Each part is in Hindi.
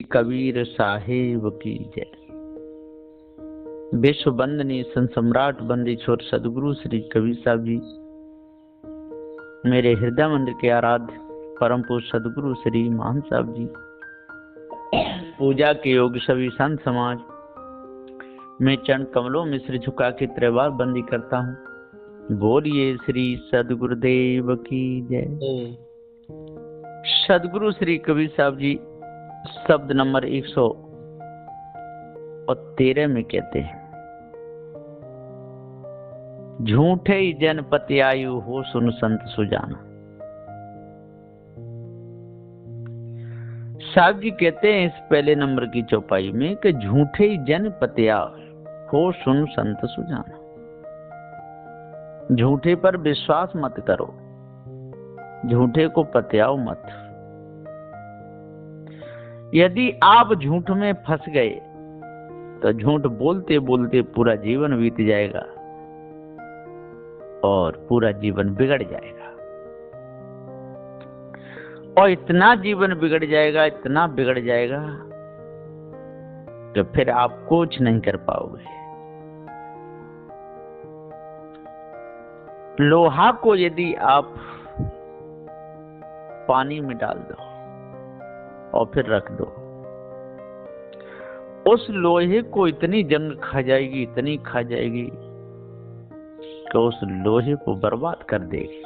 कबीर साहेब की जय। विश्व वंदनीय संत सम्राट बंदी छोर सदगुरु श्री कबीर साहब जी, मेरे हृदय मंदिर के आराध्य परम पूज्य सदगुरु श्री महान साहब जी, पूजा के योग सभी संत समाज, मैं चरण कमलों में सिर झुका के त्रिवार बंदी करता हूँ। बोलिए श्री सदगुरुदेव की जय। सदगुरु श्री कबीर साहब जी शब्द नंबर 113 में कहते हैं, झूठे ही जन पति आयु हो सुन संत सुजाना। साहब जी कहते हैं इस पहले नंबर की चौपाई में कि झूठे ही जन पति हो सुन संत सुजाना। झूठे पर विश्वास मत करो, झूठे को पत्याओ मत। यदि आप झूठ में फंस गए तो झूठ बोलते बोलते पूरा जीवन बीत जाएगा और पूरा जीवन बिगड़ जाएगा। और इतना जीवन बिगड़ जाएगा, इतना बिगड़ जाएगा कि फिर आप कुछ नहीं कर पाओगे। लोहा को यदि आप पानी में डाल दो और फिर रख दो, उस लोहे को इतनी जंग खा जाएगी, इतनी खा जाएगी कि उस लोहे को बर्बाद कर देगी।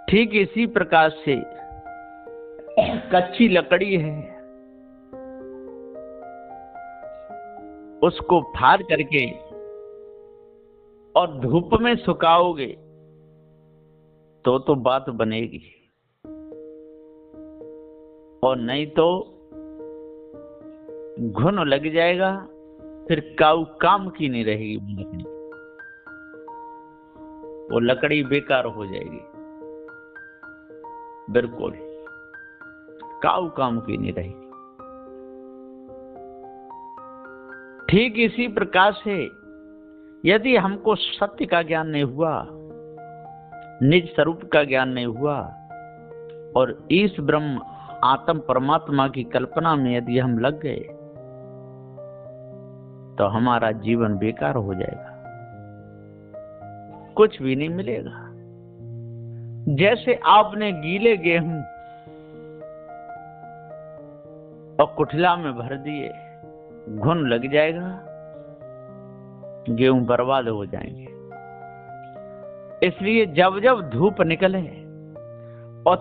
ठीक इसी प्रकार से कच्ची लकड़ी है, उसको फाड़ करके और धूप में सुखाओगे तो बात बनेगी, और नहीं तो घुन लग जाएगा, फिर काम की नहीं रहेगी लकड़ी, वो लकड़ी बेकार हो जाएगी, बिल्कुल काम की नहीं रहेगी। ठीक इसी प्रकार से यदि हमको सत्य का ज्ञान नहीं हुआ, निज स्वरूप का ज्ञान नहीं हुआ, और इस ब्रह्म आत्म परमात्मा की कल्पना में यदि हम लग गए तो हमारा जीवन बेकार हो जाएगा, कुछ भी नहीं मिलेगा। जैसे आपने गीले गेहूं और कुठला में भर दिए, घुन लग जाएगा, गेहूं बर्बाद हो जाएंगे। इसलिए जब जब धूप निकले और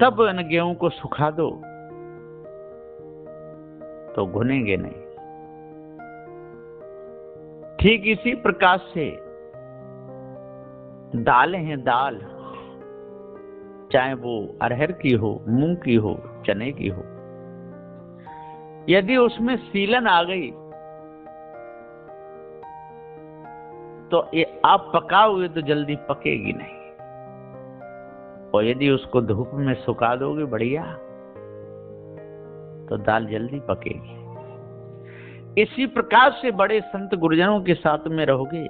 तब इन गेहूं को सुखा दो तो घुनेंगे नहीं। ठीक इसी प्रकार से दालें हैं, दाल चाहे वो अरहर की हो, मूंग की हो, चने की हो, यदि उसमें सीलन आ गई तो ये आप पकाओगे तो जल्दी पकेगी नहीं, और यदि उसको धूप में सुखा दोगे बढ़िया तो दाल जल्दी पकेगी। इसी प्रकार से बड़े संत गुरुजनों के साथ में रहोगे,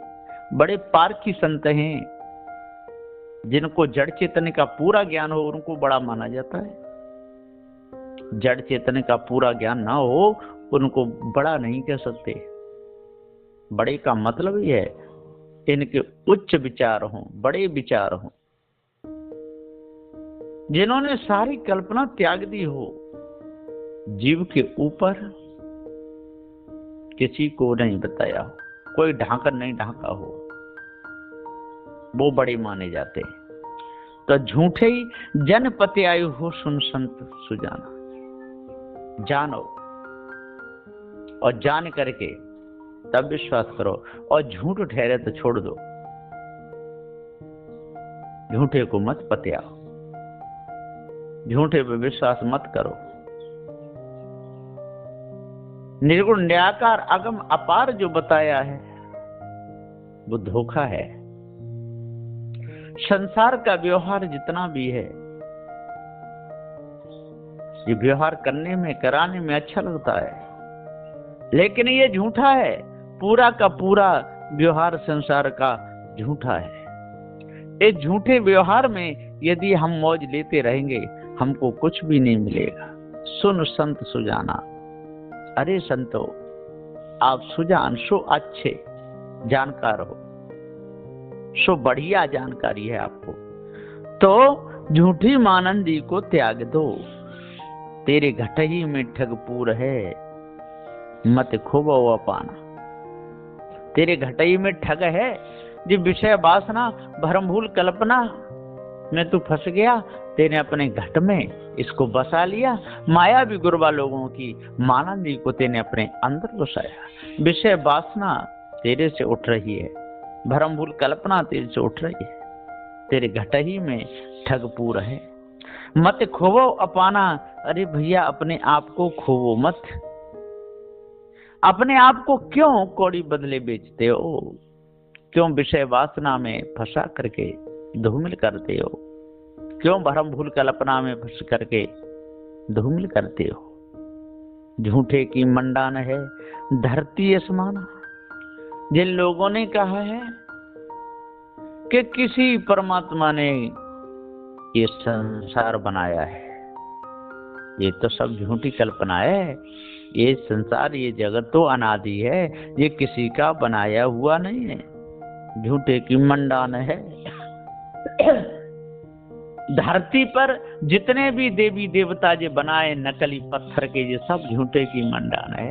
बड़े पारखी संत हैं जिनको जड़ चेतन का पूरा ज्ञान हो, उनको बड़ा माना जाता है। जड़ चेतन का पूरा ज्ञान ना हो उनको बड़ा नहीं कह सकते। बड़े का मतलब ही है इनके उच्च विचार हों, बड़े विचार हों, जिन्होंने सारी कल्पना त्याग दी हो, जीव के ऊपर किसी को नहीं बताया हो, कोई ढांकर नहीं ढांका हो, वो बड़े माने जाते हैं। तो झूठे ही जन पति आयु हो सुन संत सुजाना। जानो और जान करके तब विश्वास करो, और झूठ ठहरे तो छोड़ दो। झूठे को मत पत्याओ, झूठे पे विश्वास मत करो। निर्गुण निराकार अगम अपार जो बताया है वो धोखा है। संसार का व्यवहार जितना भी है, ये व्यवहार करने में, कराने में अच्छा लगता है, लेकिन ये झूठा है। पूरा का पूरा व्यवहार संसार का झूठा है। इस झूठे व्यवहार में यदि हम मौज लेते रहेंगे हमको कुछ भी नहीं मिलेगा। सुन संत सुजाना, अरे संतो आप सुजान सो अच्छे जानकार हो, सो बढ़िया जानकारी है आपको, तो झूठी मानंदी को त्याग दो। तेरे घट ही में ठगपूर है, मत खोबो अपाना। तेरे घट ही में ठग है, जो विषय वासना भरम भूल कल्पना में तू फंस गया। तेने अपने घट में इसको बसा लिया। माया भी गुरबा लोगों की मानंदी को तेने अपने अंदर बसाया। विषय वासना तेरे से उठ रही है, भरम भूल कल्पना तेरे से उठ रही है। तेरे घट ही में ठगपूर है, मत खोवो अपाना। अरे भैया अपने आप को खोवो मत। अपने आप को क्यों कौड़ी बदले बेचते हो? क्यों विषय वासना में फंसा करके धूमिल करते हो? क्यों भरम भूल कल्पना में फंस करके धूमिल करते हो? झूठे की मंडान है धरती असमाना। जिन लोगों ने कहा है कि किसी परमात्मा ने ये संसार बनाया है, ये तो सब झूठी कल्पना है। ये संसार, ये जगत तो अनादि है, ये किसी का बनाया हुआ नहीं है। झूठे की मंडान है। धरती पर जितने भी देवी देवता जो बनाए नकली पत्थर के, ये सब झूठे की मंडान है।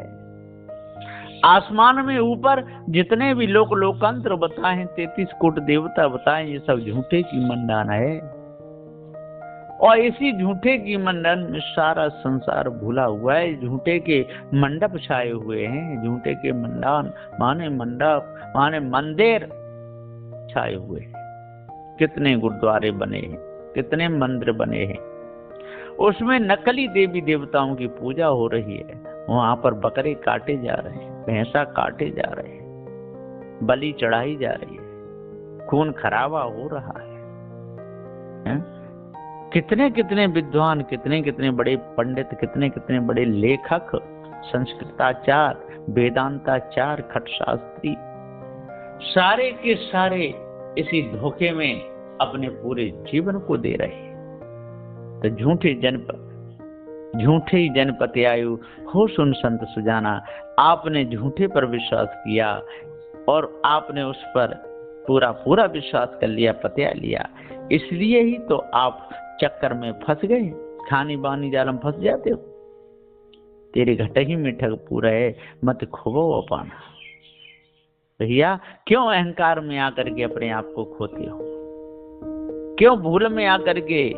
आसमान में ऊपर जितने भी लोकांतर बताए, 33 कोट देवता बताए, ये सब झूठे की मंडान है। और इसी झूठे की मंडन में सारा संसार भूला हुआ है। झूठे के मंडप छाए हुए हैं। झूठे के मंडान माने मंडप माने मंदिर छाए हुए हैं। कितने गुरुद्वारे बने हैं, कितने मंदिर बने हैं, उसमें नकली देवी देवताओं की पूजा हो रही है। वहां पर बकरे काटे जा रहे हैं, भैंसा काटे जा रहे हैं, बलि चढ़ाई जा रही है, खून खराबा हो रहा है। कितने कितने विद्वान, कितने कितने बड़े पंडित, कितने कितने बड़े लेखक, संस्कृताचार, वेदांताचार, खटशास्त्री, सारे के सारे इसी धोखे में अपने पूरे जीवन को दे रहे हैं। तो झूठे जनपति आयु हो सुन संत सुजाना। आपने झूठे पर विश्वास किया और आपने उस पर पूरा पूरा विश्वास कर लिया, पतिया लिया, इसलिए ही तो आप चक्कर में फंस गए, खानी बानी जाल में फंस जाते हो। तेरे घट ही में ठग पूरा है, मत खोवो अपाना। भैया क्यों अहंकार में आकर के अपने आप को खोते हो? क्यों भूल में आकर के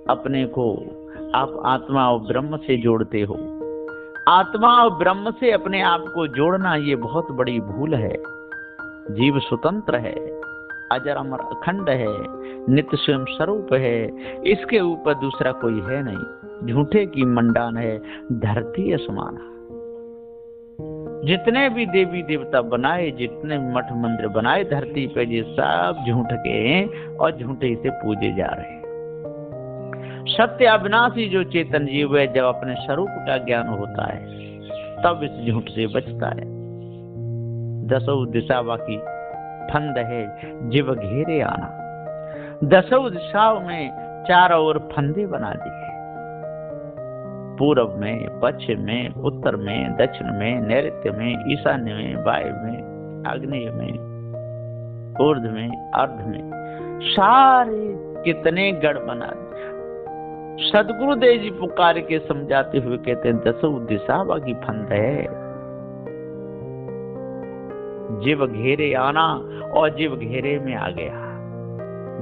अपने को आप आत्मा और ब्रह्म से जोड़ते हो? आत्मा और ब्रह्म से अपने आप को जोड़ना ये बहुत बड़ी भूल है। जीव स्वतंत्र है, अजर अमर अखंड है, नित्य स्वयं स्वरूप है, इसके ऊपर दूसरा कोई है नहीं। झूठे की मंडान है धरती असमाना। जितने भी देवी देवता बनाए, जितने मठ मंदिर बनाए धरती पे, ये सब झूठ के हैं और झूठे से पूजे जा रहे हैं। सत्य अविनाशी जो चेतन जीव है, जब अपने स्वरूप का ज्ञान होता है तब इस झूठ से बचता है। दसों दिशा बाकी फंद है जीव घेरे आना। दसों दिशाओं में चारों ओर फंदे बना दिए, पूर्व में, पश्चिम में, उत्तर में, दक्षिण में, नैऋत्य में, ईशान्य में, वायु में, आग्नेय में, ऊर्ध्व में, अर्ध में, सारे कितने गढ़ बना दिए। सदगुरुदेव जी पुकार के समझाते हुए कहते हैं, दसों दिशा बाकी फंद है, जीव घेरे आना, और जीव घेरे में आ गया।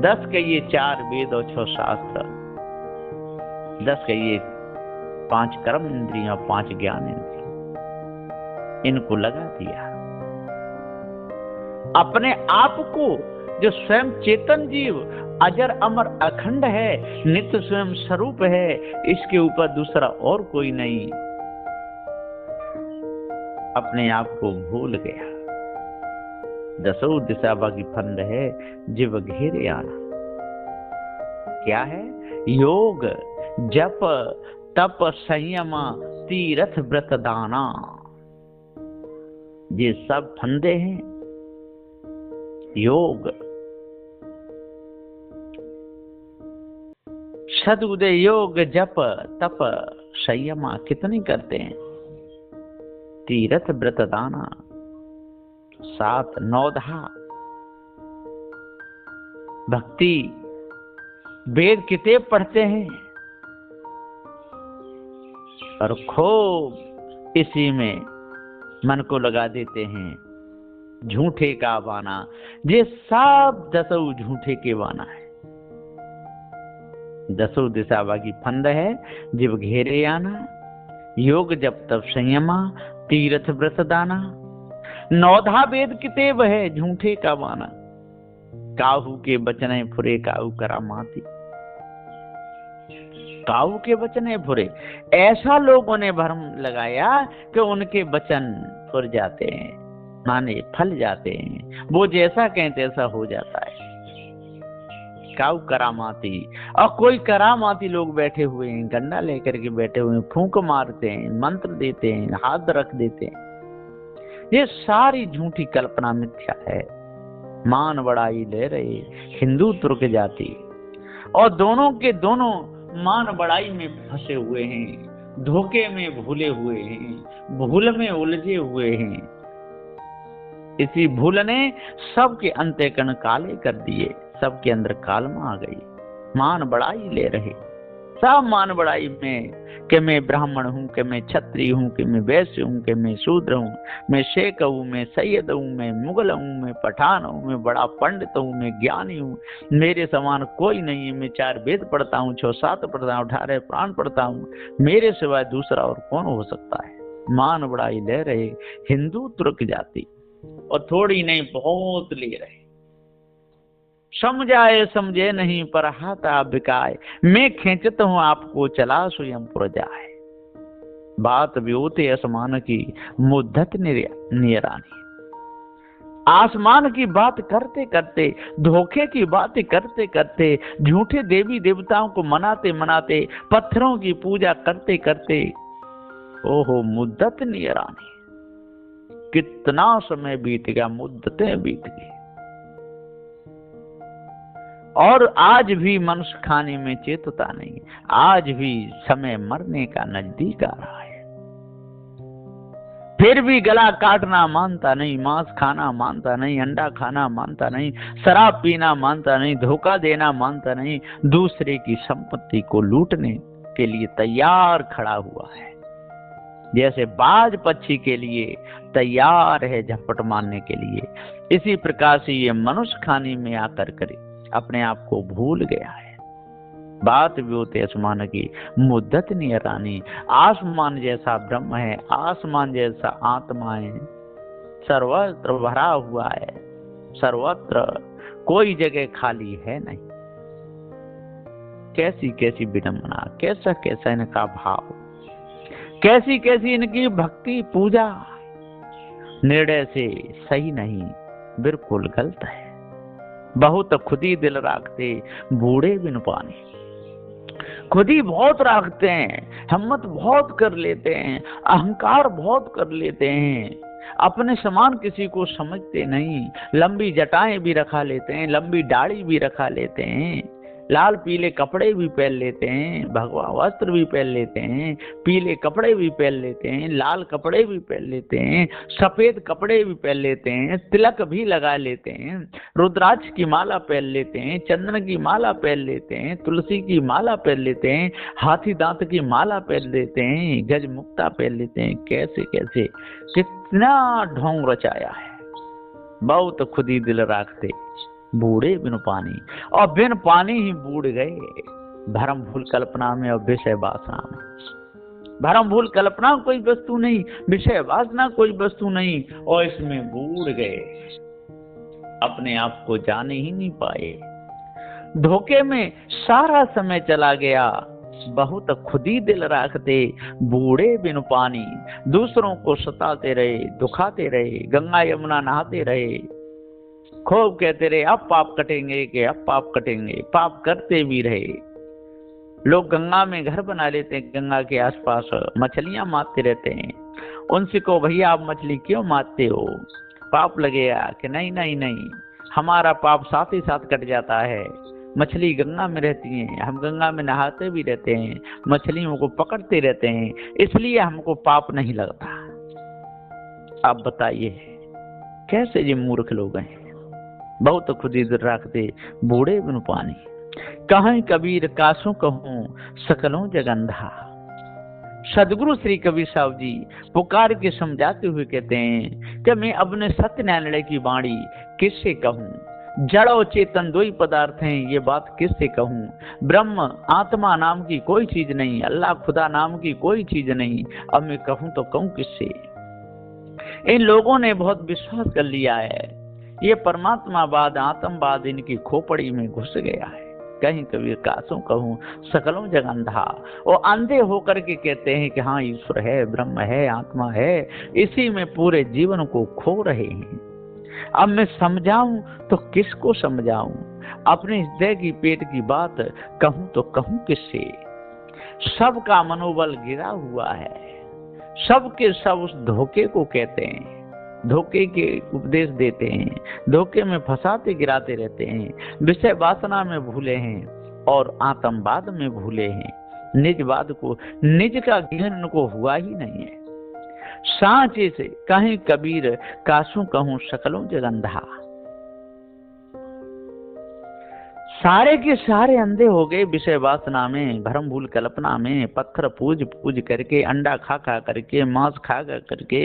10 कहिए 4 वेद और 6 शास्त्र, 10 कहिए 5 कर्म इंद्रियां, 5 ज्ञान इंद्रियां, इनको लगा दिया। अपने आप को जो स्वयं चेतन जीव अजर अमर अखंड है, नित्य स्वयं स्वरूप है, इसके ऊपर दूसरा और कोई नहीं, अपने आप को भूल गया। दसों दिशा बाकी फंद है जीव घेरे आना। क्या है? योग, जप, तप, संयम, तीर्थ, व्रत, दाना, ये सब फंदे हैं। योग सदुदय योग जप तप संयमा कितनी करते हैं। तीर्थ व्रत दाना 7 9 भक्ति वेद किताब पढ़ते हैं और खूब इसी में मन को लगा देते हैं। झूठे का बाना, ये सब दसों झूठे के बाना है। दसों दिशा बाकी फंद है, जीव घेरे आना। योग जप तप संयमा तीर्थ व्रत दाना। 9 वेद किताब है, झूठे का बाना। काहू के बचने फुरे काहू करा माती। काहू के बचने फुरे, ऐसा लोगों ने भ्रम लगाया कि उनके वचन फुर जाते हैं, माने फल जाते हैं। वो जैसा कहें तैसा हो जाता है। काऊ करामाती, और कोई करामाती लोग बैठे हुए हैं, गंडा लेकर के बैठे हुए हैं, फूंक मारते हैं, मंत्र देते हैं, हाथ रख देते हैं। ये सारी झूठी कल्पना मिथ्या है। मान बड़ाई ले रहे हिंदू तुर्क जाति, और दोनों के दोनों मान बड़ाई में फंसे हुए हैं, धोखे में भूले हुए हैं, भूल में उलझे हुए हैं। इसी भूल ने सबके अंतःकरण काले कर दिए, सबके अंदर कालमा आ गई। मान बड़ाई ले रहे सब, मान बड़ाई में कि मैं ब्राह्मण हूँ, कि मैं क्षत्रिय हूँ, कि मैं वैश्य हूँ, कि मैं शूद्र हूँ, मैं शेख हूँ, मैं सैयद हूँ, मैं मुगल हूँ, मैं पठान हूँ, मैं बड़ा पंडित हूँ, मैं ज्ञानी हूँ, मेरे समान कोई नहीं है, मैं 4 वेद पढ़ता हूँ, 6 7 पढ़ता हूँ, 18 पुराण पढ़ता हूँ, मेरे सिवाय दूसरा और कौन हो सकता है। मान बड़ाई ले रहे हिंदू तुर्क जाति, और थोड़ी नहीं बहुत ले रहे। समझाए समझे नहीं पर हाथा बिकाए, मैं खींचता हूं आपको चला स्वयं पुर जाए। बात व्योते आसमान की मुद्दत निरानी। आसमान की बात करते करते, धोखे की बातें करते करते, झूठे देवी देवताओं को मनाते मनाते, पत्थरों की पूजा करते करते, ओहो मुद्दत निरानी। कितना समय बीत गया, मुद्दतें बीत गई, और आज भी मनुष्य खाने में चेतता नहीं। आज भी समय मरने का नजदीक आ रहा है, फिर भी गला काटना मानता नहीं, मांस खाना मानता नहीं, अंडा खाना मानता नहीं, शराब पीना मानता नहीं, धोखा देना मानता नहीं, दूसरे की संपत्ति को लूटने के लिए तैयार खड़ा हुआ है। जैसे बाज पक्षी के लिए तैयार है झपट मारने के लिए, इसी प्रकार से ये मनुष्य खाने में आकर करे अपने आप को भूल गया है। बात व्योते आसमान की मुद्दत निरानी। आसमान जैसा ब्रह्म है, आसमान जैसा आत्मा है, सर्वत्र भरा हुआ है, सर्वत्र कोई जगह खाली है नहीं। कैसी कैसी विडंबना, कैसा कैसा इनका भाव, कैसी कैसी इनकी भक्ति पूजा, निर्णय से सही नहीं, बिल्कुल गलत है। बहुत खुद ही दिल राखते बूढ़े बिन पानी। खुद ही बहुत राखते हैं, हिम्मत बहुत कर लेते हैं, अहंकार बहुत कर लेते हैं, अपने समान किसी को समझते नहीं। लंबी जटाएं भी रखा लेते हैं, लंबी दाढ़ी भी रखा लेते हैं, लाल पीले कपड़े भी पहन लेते हैं, भगवा वस्त्र भी पहन लेते हैं, पीले कपड़े भी पहन लेते हैं, लाल कपड़े भी पहन लेते हैं, सफेद कपड़े भी पहन लेते हैं, तिलक भी लगा लेते हैं, रुद्राक्ष की माला पहन लेते हैं, चंदन की माला पहन लेते हैं, तुलसी की माला पहन लेते हैं, हाथी दांत की माला पहन लेते हैं, गज मुक्ता पहन लेते हैं। कैसे कैसे कितना ढोंग रचाया है। बहुत खुद ही दिल राखते बूढ़े बिन पानी, और बिन पानी ही बूढ़ गए भरम भूल कल्पना में और विषय वासना में। भरम भूल कल्पना कोई वस्तु नहीं, विषय वासना कोई वस्तु नहीं, और इसमें बूढ़ गए, अपने आप को जाने ही नहीं पाए। धोखे में सारा समय चला गया। बहुत खुद ही दिल राखते बूढ़े बिन पानी, दूसरों को सताते रहे, दुखाते रहे, गंगा यमुना नहाते रहे, खूब कहते रहे अब पाप कटेंगे कि अब पाप कटेंगे, पाप करते भी रहे। लोग गंगा में घर बना लेते हैं, गंगा के आसपास मछलियां मारते रहते हैं। उनसे को भैया आप मछली क्यों मारते हो, पाप लगेगा कि नहीं नहीं नहीं, हमारा पाप साथ ही साथ कट जाता है, मछली गंगा में रहती हैं, हम गंगा में नहाते भी रहते हैं, मछलियों को पकड़ते रहते हैं, इसलिए हमको पाप नहीं लगता। आप बताइए कैसे ये मूर्ख लोग हैं। बहुत खुदी रखते बूढ़े बिनु पानी, कहीं कबीर कासों कहूं सकलों जगंधा। सदगुरु श्री कबीर साहब जी पुकार के समझाते हुए कहते हैं कि मैं अपने सत्यनारायण की वाणी किससे कहूं, जड़ और चेतन दो ही पदार्थ हैं, ये बात किससे कहूं। ब्रह्म आत्मा नाम की कोई चीज नहीं, अल्लाह खुदा नाम की कोई चीज नहीं, अब मैं कहूं तो कहूं किससे। इन लोगों ने बहुत विश्वास कर लिया है, ये परमात्मावाद आत्मवाद इनकी खोपड़ी में घुस गया है। कहीं कबीर कासों कहूं सकलों जगंधा, वो अंधे होकर के कहते हैं कि हाँ ईश्वर है, ब्रह्म है, आत्मा है, इसी में पूरे जीवन को खो रहे हैं। अब मैं समझाऊं तो किसको समझाऊं, अपने हृदय की पेट की बात कहूं तो कहूं किससे। सबका मनोबल गिरा हुआ है, सबके सब उस धोखे को कहते हैं, धोखे के उपदेश देते हैं, धोखे में फंसाते गिराते रहते हैं, विषय वासना में भूले हैं और आत्मवाद में भूले हैं। निजवाद को, निज का ज्ञान उनको हुआ ही नहीं है। सांचे से कहीं कबीर कासों कहूं सकलों जगंधा। सारे के सारे अंधे हो गए विषय वासना में, भरम भूल कल्पना में, पत्थर पूज पूज करके, अंडा खा खा करके, मांस खा खा करके,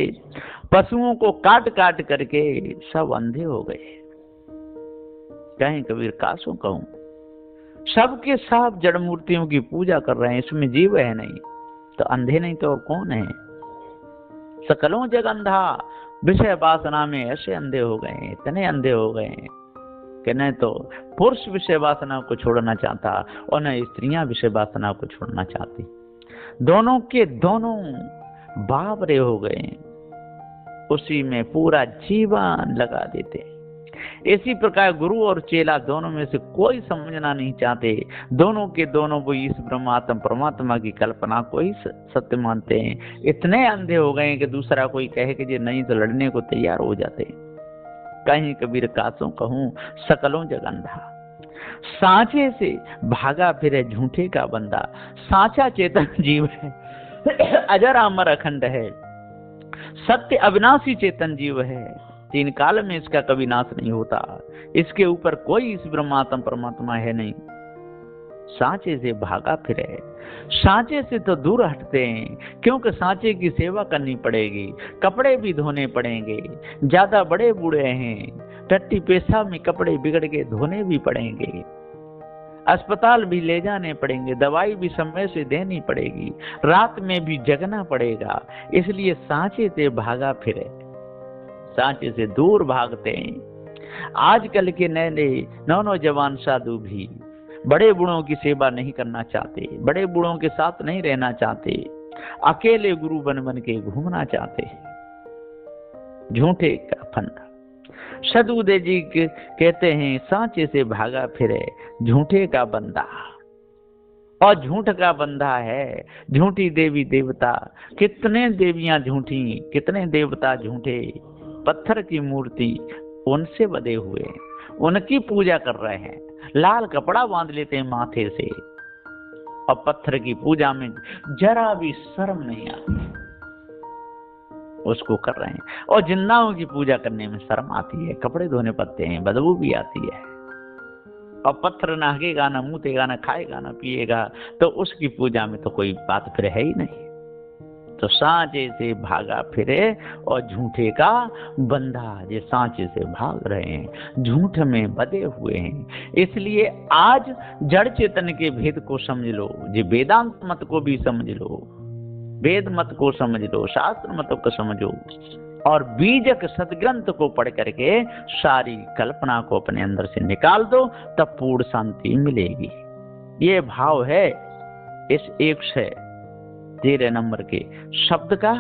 पशुओं को काट काट करके सब अंधे हो गए। कहीं कबीर कासों कहूं, सबके सब जड़ मूर्तियों की पूजा कर रहे हैं, इसमें जीव है नहीं, तो अंधे नहीं तो और कौन है। सकलों जगंधा, विषय वासना में ऐसे अंधे हो गए, इतने अंधे हो गए कि न तो पुरुष विषय वासना को छोड़ना चाहता और न स्त्रियां विषय वासना को छोड़ना चाहती। दोनों के दोनों बावरे हो गए, उसी में पूरा जीवन लगा देते। इसी प्रकार गुरु और चेला दोनों में से कोई समझना नहीं चाहते, दोनों के दोनों वो इस ब्रह्मात्म परमात्मा की कल्पना को ही सत्य मानते हैं। इतने अंधे हो गए कि दूसरा कोई कहे कि ये नहीं तो लड़ने को तैयार हो जाते। कहीं कबीर कासों कहूं सकलों जगंधा। सांचे से भागा फिरे झूठे का बंदा, सांचा चेतन जीव है, अजर अमर अखंड है, सत्य अविनाशी चेतन जीव है, तीन काल में इसका कभी नाश नहीं होता, इसके ऊपर कोई इस ब्रह्मात्म परमात्मा है नहीं। सांचे से भागा फिरे, सांचे से तो दूर हटते हैं, क्योंकि सांचे की सेवा करनी पड़ेगी, कपड़े भी धोने पड़ेंगे, ज्यादा बड़े बूढ़े हैं, टट्टी पेशाब में कपड़े बिगड़ के धोने भी पड़ेंगे, अस्पताल भी ले जाने पड़ेंगे, दवाई भी समय से देनी पड़ेगी, रात में भी जगना पड़ेगा, इसलिए सांचे से भागा फिरे, सांचे से दूर भागते हैं। आजकल के नए नए नौजवान साधु भी बड़े बूढ़ों की सेवा नहीं करना चाहते, बड़े बूढ़ों के साथ नहीं रहना चाहते, अकेले गुरु बन बन के घूमना चाहते हैं। झूठे का फंदा। सदगुरुदेव जी कहते हैं सांचे से भागा फिरे झूठे का बंदा, और झूठ का बंधा है झूठी देवी देवता। कितने देवियां झूठी, कितने देवता झूठे, पत्थर की मूर्ति उनसे बधे हुए, उनकी पूजा कर रहे हैं, लाल कपड़ा बांध लेते हैं माथे से, और पत्थर की पूजा में जरा भी शर्म नहीं आती, उसको कर रहे हैं। और जिंदाओं की पूजा करने में शर्म आती है, कपड़े धोने पड़ते हैं, बदबू भी आती है, और पत्थर नहाएगा ना, मुँह ना, खाएगा ना, पिएगा, तो उसकी पूजा में तो कोई बात फिर है ही नहीं। तो सांचे से भागा फिरे और झूठे का बंधा, ये सांचे से भाग रहे हैं, झूठ में बधे हुए हैं। इसलिए आज जड़ चेतन के भेद को समझ लो, ये वेदांत मत को भी समझ लो, वेद मत को समझ लो, शास्त्र मत को समझो, और बीजक सदग्रंथ को पढ़ करके सारी कल्पना को अपने अंदर से निकाल दो, तब पूर्ण शांति मिलेगी। ये भाव है इस 113 नंबर के शब्द का।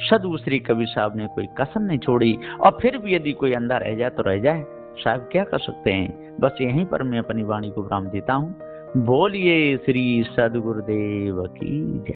सदगुरु श्री कबीर साहब ने कोई कसर नहीं छोड़ी, और फिर भी यदि कोई अंधा रह जाए तो रह जाए, साहब क्या कर सकते हैं। बस यहीं पर मैं अपनी वाणी को विराम देता हूँ। बोलिए श्री सदगुरुदेव की जय।